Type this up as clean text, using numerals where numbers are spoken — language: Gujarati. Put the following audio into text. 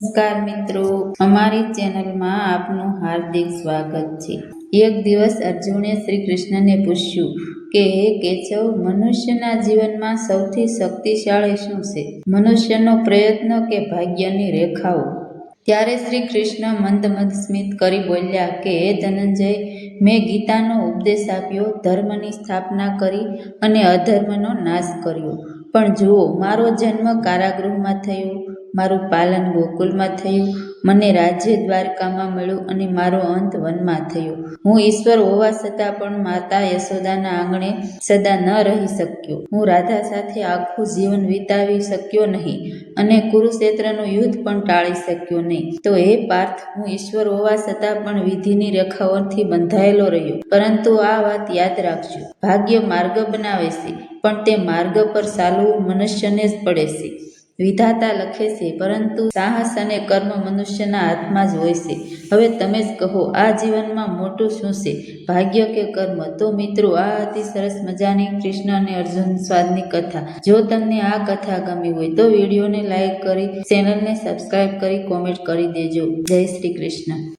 નમસ્કાર મિત્રો, અમારી ચેનલમાં આપનું હાર્દિક સ્વાગત છે। એક દિવસ અર્જુને શ્રી કૃષ્ણને પૂછ્યું કે હે કેશવ, મનુષ્યના જીવનમાં સૌથી શક્તિશાળી શું છે? મનુષ્યનો પ્રયત્ન કે ભાગ્યની રેખાઓ? ત્યારે શ્રી કૃષ્ણ મંદ મંદ સ્મિત કરી બોલ્યા કે હે ધનંજય, મેં ગીતાનો ઉપદેશ આપ્યો, ધર્મની સ્થાપના કરી અને અધર્મનો નાશ કર્યો। પણ જુઓ, મારો જન્મ કારાગૃહમાં થયો, મારું પાલન ગોકુલમાં થયું, મને રાજ્ય દ્વારકામાં મળ્યું અને મારો અંત વનમાં થયો। હું ઈશ્વર હોવા છતાં પણ માતા યશોદાના આંગણે સદા ન રહી શક્યો। હું રાધા સાથે આખું જીવન વિતાવી શક્યો નહીં અને કુરુક્ષેત્રનું યુદ્ધ પણ ટાળી શક્યો નહીં। તો હે પાર્થ, હું ઈશ્વર હોવા છતાં પણ વિધિની રેખાઓથી બંધાયેલો રહ્યો। પરંતુ આ વાત યાદ રાખજો, ભાગ્ય માર્ગ બનાવે છે, પણ તે માર્ગ પર ચાલવું મનુષ્યને જ પડે છે। વિધાતા લખે છે, પરંતુ સાહસ અને કર્મ મનુષ્યના હાથમાં જ હોય છે। હવે તમે જ કહો, આ જીવનમાં મોટું શું છે, ભાગ્ય કે કર્મ? તો મિત્રો, આ હતી સરસ મજાની કૃષ્ણ અને અર્જુન સ્વાદની કથા। જો તમને આ કથા ગમી હોય તો વિડીયોને લાઈક કરી, ચેનલને સબસ્ક્રાઈબ કરી, કોમેન્ટ કરી દેજો। જય શ્રી કૃષ્ણ।